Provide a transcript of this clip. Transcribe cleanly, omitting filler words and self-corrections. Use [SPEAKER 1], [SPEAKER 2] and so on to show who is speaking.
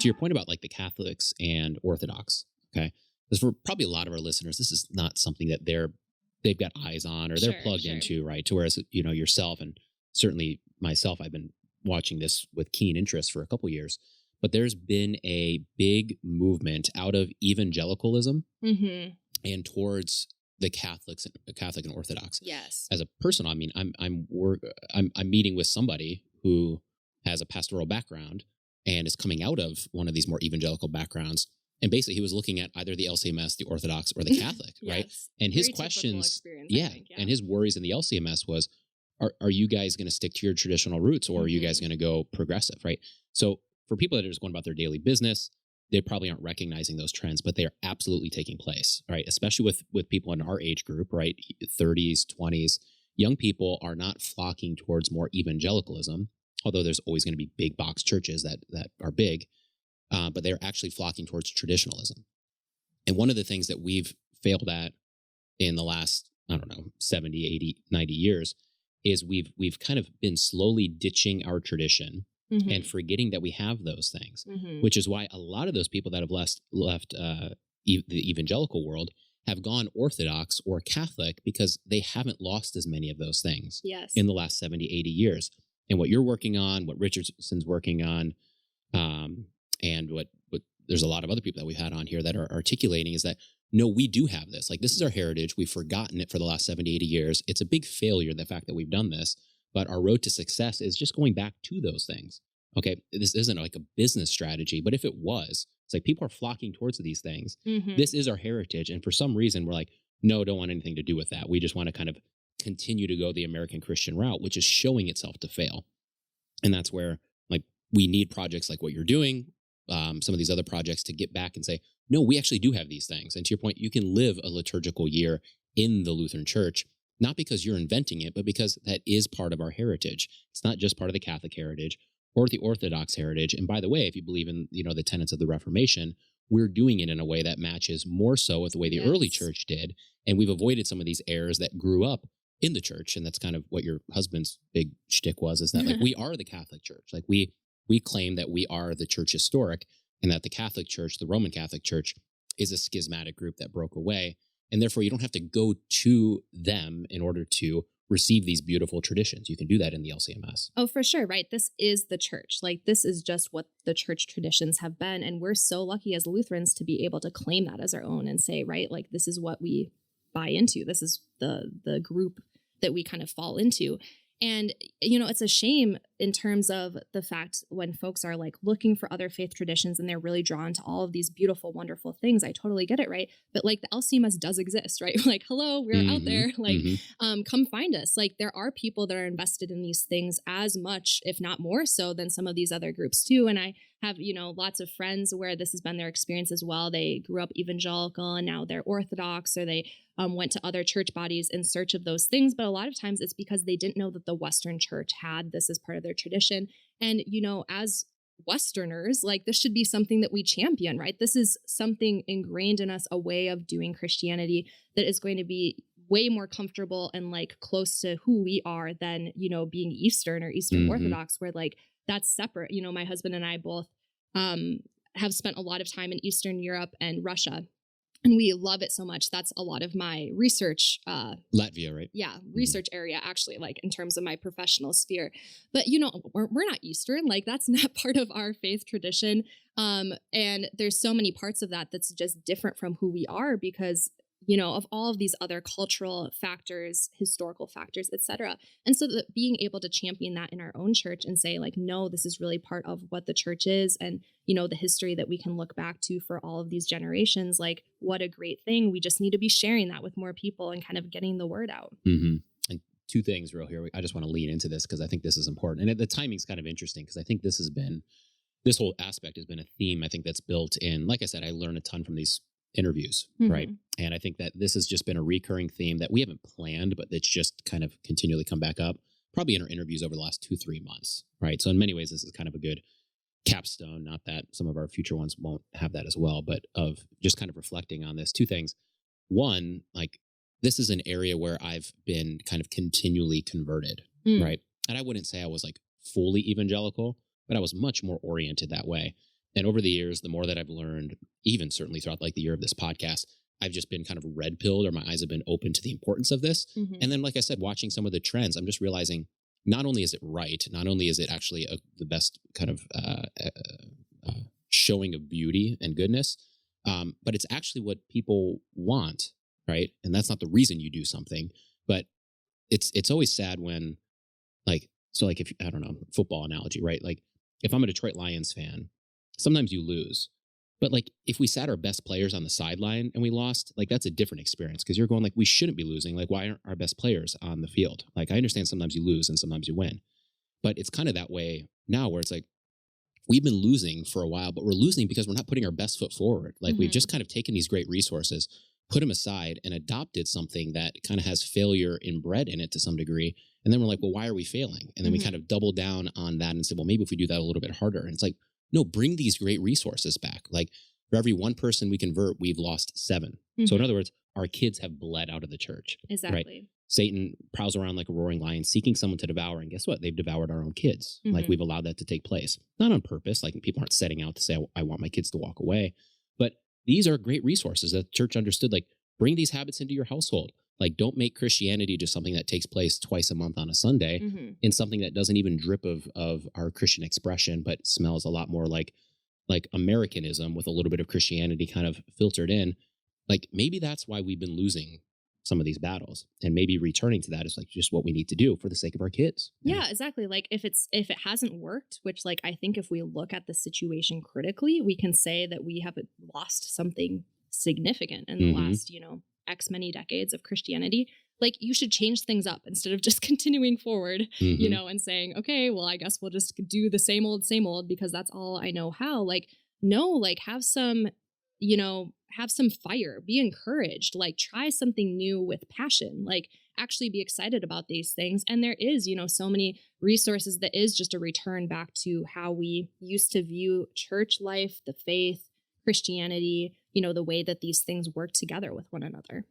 [SPEAKER 1] your point about like the Catholics and Orthodox, okay, because for probably a lot of our listeners, this is not something that they've got eyes on or they're plugged into, right? To whereas, yourself and certainly myself, I've been watching this with keen interest for a couple years, but there's been a big movement out of evangelicalism and towards the Catholic and Orthodox.
[SPEAKER 2] Yes.
[SPEAKER 1] As a person, I mean, I'm meeting with somebody who has a pastoral background and is coming out of one of these more evangelical backgrounds. And basically, he was looking at either the LCMS, the Orthodox, or the Catholic,
[SPEAKER 2] yes.
[SPEAKER 1] right? And his questions, and his worries in the LCMS was, are you guys going to stick to your traditional roots, or are you guys going to go progressive, right? So for people that are just going about their daily business, they probably aren't recognizing those trends, but they are absolutely taking place, right? Especially with people in our age group, right? 30s, 20s. Young people are not flocking towards more evangelicalism, although there's always going to be big box churches that are big. But they're actually flocking towards traditionalism. And one of the things that we've failed at in the last, 70, 80, 90 years is we've kind of been slowly ditching our tradition and forgetting that we have those things, which is why a lot of those people that have left the evangelical world have gone Orthodox or Catholic because they haven't lost as many of those things in the last 70, 80 years. And what you're working on, what Richardson's working on, and what there's a lot of other people that we've had on here that are articulating is that, no, we do have this. Like, this is our heritage. We've forgotten it for the last 70, 80 years. It's a big failure, the fact that we've done this, but our road to success is just going back to those things. Okay, this isn't like a business strategy, but if it was, it's like people are flocking towards these things. This is our heritage. And for some reason, we're like, no, don't want anything to do with that. We just want to kind of continue to go the American Christian route, which is showing itself to fail. And that's where, like, we need projects like what you're doing, some of these other projects to get back and say, no, we actually do have these things. And to your point, you can live a liturgical year in the Lutheran Church, not because you're inventing it, but because that is part of our heritage. It's not just part of the Catholic heritage or the Orthodox heritage. And by the way, if you believe in, the tenets of the Reformation, we're doing it in a way that matches more so with the way the early church did. And we've avoided some of these errors that grew up in the church. And that's kind of what your husband's big shtick was, is that like, we are the Catholic Church. Like we claim that we are the church historic, and that the Catholic Church, the Roman Catholic Church, is a schismatic group that broke away. And therefore, you don't have to go to them in order to receive these beautiful traditions. You can do that in the LCMS.
[SPEAKER 2] Oh, for sure, right? This is the church. Like, this is just what the church traditions have been. And we're so lucky as Lutherans to be able to claim that as our own and say, right, like, this is what we buy into. This is the group that we kind of fall into. And, it's a shame in terms of the fact when folks are like looking for other faith traditions and they're really drawn to all of these beautiful, wonderful things. I totally get it, right? But like, the LCMS does exist, right? Like, hello, we're out there. Like, come find us. Like, there are people that are invested in these things as much, if not more so, than some of these other groups too. And I have, lots of friends where this has been their experience as well. They grew up evangelical and now they're Orthodox, or they went to other church bodies in search of those things. But a lot of times it's because they didn't know that the Western church had this as part of their tradition. And, as Westerners, like, this should be something that we champion, right? This is something ingrained in us, a way of doing Christianity that is going to be way more comfortable and like close to who we are than, being Eastern or Eastern Orthodox, where like that's separate. My husband and I both have spent a lot of time in Eastern Europe and Russia. And we love it so much. That's a lot of my research.
[SPEAKER 1] Latvia, right?
[SPEAKER 2] Yeah, research area, actually, like in terms of my professional sphere. But, we're not Eastern. Like, that's not part of our faith tradition. And there's so many parts of that that's just different from who we are because, of all of these other cultural factors, historical factors, etc. And so that being able to champion that in our own church and say, like, no, this is really part of what the church is, and, the history that we can look back to for all of these generations, like, what a great thing. We just need to be sharing that with more people and kind of getting the word out.
[SPEAKER 1] And two things real here. I just want to lean into this because I think this is important. And the timing's kind of interesting because I think this whole aspect has been a theme, I think, that's built in. Like I said, I learned a ton from these interviews, right? And I think that this has just been a recurring theme that we haven't planned, but it's just kind of continually come back up, probably in our interviews over the last 2-3 months, right? So in many ways, this is kind of a good capstone, not that some of our future ones won't have that as well, but of just kind of reflecting on this. Two things. One, like, this is an area where I've been kind of continually converted, right? And I wouldn't say I was like fully evangelical, but I was much more oriented that way. And over the years, the more that I've learned, even certainly throughout like the year of this podcast, I've just been kind of red pilled, or my eyes have been open to the importance of this. And then, like I said, watching some of the trends, I'm just realizing not only is it right, not only is it actually the best kind of showing of beauty and goodness, but it's actually what people want, right? And that's not the reason you do something, but it's always sad when, like, so like if, I don't know, football analogy, right? Like if I'm a Detroit Lions fan, sometimes you lose. But like if we sat our best players on the sideline and we lost, like that's a different experience, because you're going like, we shouldn't be losing. Like, why aren't our best players on the field? Like, I understand sometimes you lose and sometimes you win, but it's kind of that way now where it's like, we've been losing for a while, but we're losing because we're not putting our best foot forward. Like we've just kind of taken these great resources, put them aside, and adopted something that kind of has failure inbred in it to some degree. And then we're like, well, why are we failing? And then we kind of double down on that and say, well, maybe if we do that a little bit harder. And it's like, no, bring these great resources back. Like for every one person we convert, we've lost 7. So in other words, our kids have bled out of the church.
[SPEAKER 2] Exactly.
[SPEAKER 1] Right? Satan prowls around like a roaring lion, seeking someone to devour. And guess what? They've devoured our own kids. Like we've allowed that to take place. Not on purpose. Like people aren't setting out to say, I want my kids to walk away. But these are great resources that the church understood. Like, bring these habits into your household. Like, don't make Christianity just something that takes place twice a month on a Sunday, in something that doesn't even drip of our Christian expression, but smells a lot more like Americanism with a little bit of Christianity kind of filtered in. Like, maybe that's why we've been losing some of these battles, and maybe returning to that is like just what we need to do for the sake of our kids.
[SPEAKER 2] Yeah, exactly. Like if it hasn't worked, which like I think if we look at the situation critically, we can say that we have lost something significant in the last, X many decades of Christianity. Like, you should change things up instead of just continuing forward, and saying, okay, well, I guess we'll just do the same old because that's all I know how. Like, no, like have some fire, be encouraged, like try something new with passion, like actually be excited about these things. And there is, so many resources that is just a return back to how we used to view church life, the faith, Christianity, the way that these things work together with one another.